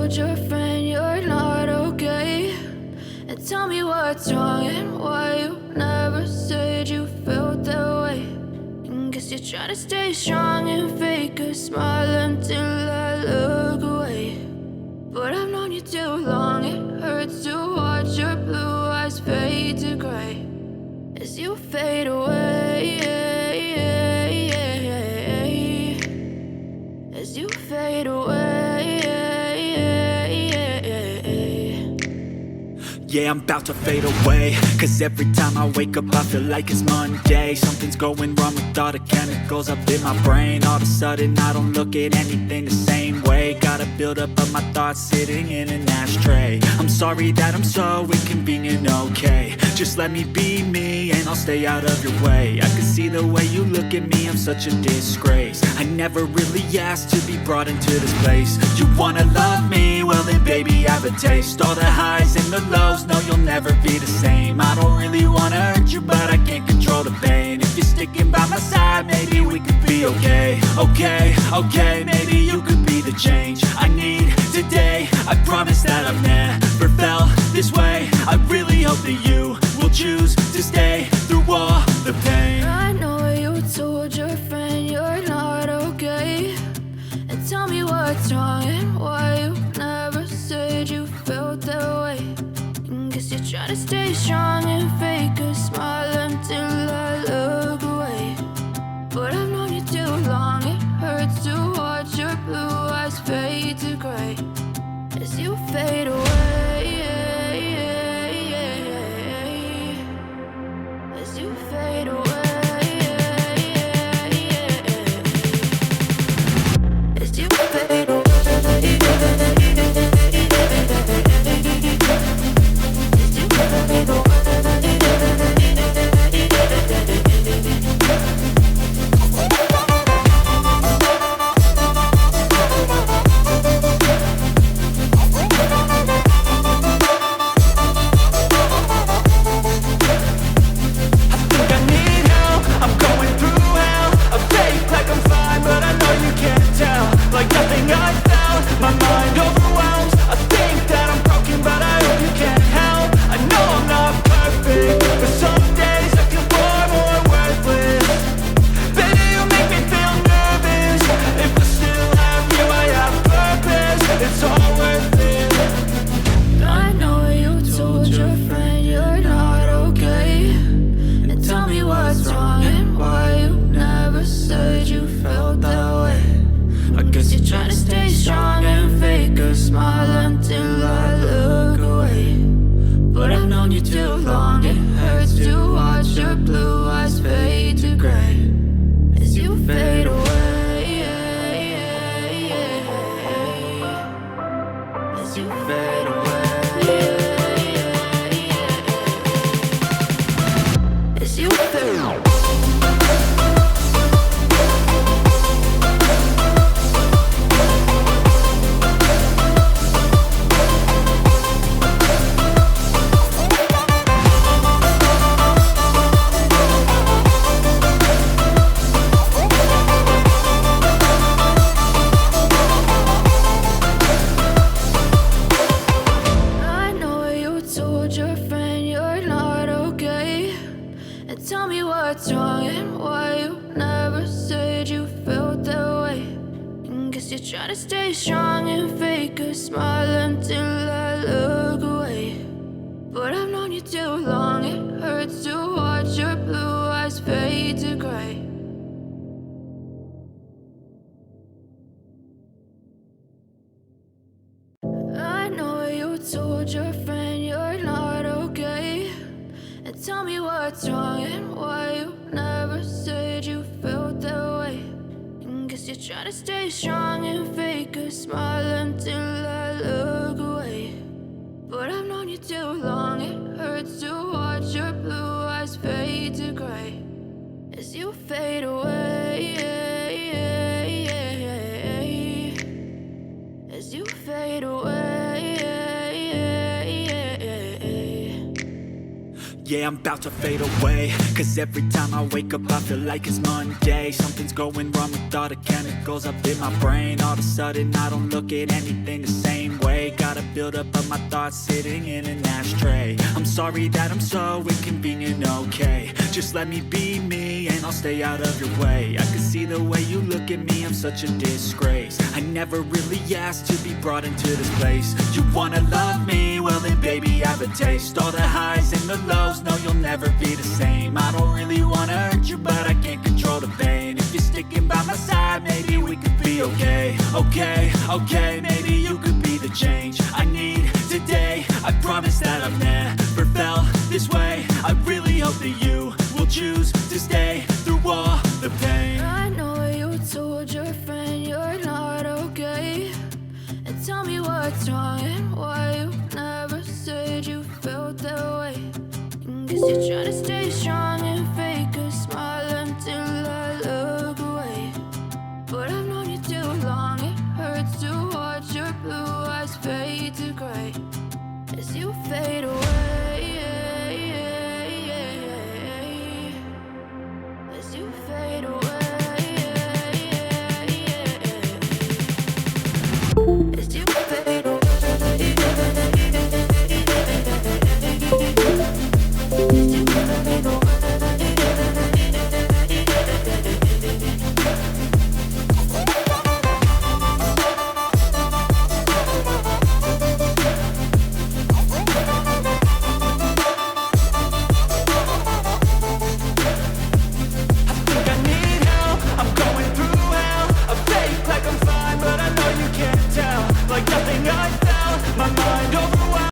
told your friend you're not okay? And tell me what's wrong and why you never said you felt that way. And guess you're trying to stay strong and fake a smile until I look away. But I've known you too long, it hurts to watch your blue eyes fade to gray as you fade away, as you fade away. Yeah, I'm about to fade away, cause every time I wake up I feel like it's Monday. Something's going wrong with all the chemicals up in my brain. All of a sudden I don't look at anything the same way. Got a buildup of my thoughts sitting in an ashtray. I'm sorry that I'm so inconvenient, okay? Just let me be me and I'll stay out of your way. I can see the way you look at me, I'm such a disgrace. I never really asked to be brought into this place. You wanna love me? Well then baby, have a taste. All the highs and the lows, no, you'll never be the same. I don't really wanna hurt you, but I can't control the pain. If you're sticking by my side, maybe we could be okay. Okay, maybe you could be the change I need today. I promise that I've never felt this way. I really hope that you will choose to stay through all the pain. I know you told your friend you're not okay. And tell me what's wrong and why you never said you felt that way. And guess you're trying to stay strong and fake a smile until I look away. But I've known you too long, it hurts to watch your blue eyes fade to gray as you fade away, as you fade away. As you fade away. yeah, I'm about to fade away. Cause every time I wake up I feel like it's Monday. Something's going wrong with all the chemicals up in my brain. All of a sudden I don't look at anything the same way. Gotta build up of my thoughts sitting in an ashtray. I'm sorry that I'm so inconvenient, okay. Just let me be me and I'll stay out of your way. I can see the way you look at me, I'm such a disgrace. I never really asked to be brought into this place. You wanna love me? Well then baby have a taste. All the highs and the lows, no you'll never be the same. I don't really wanna hurt you but I can't control the pain. If you're sticking by my side maybe we could be okay. Okay, maybe you could be the change I need today. I promise that I've never felt this way. I really hope that you will choose to stay through all the pain. I know you told your friend you're not okay, and tell me what's wrong and why you never said you felt that way. And guess you're trying to stay strong and fake a smile until I look away. But I've known you too long, it hurts to watch your blue eyes fade to gray as you fade away.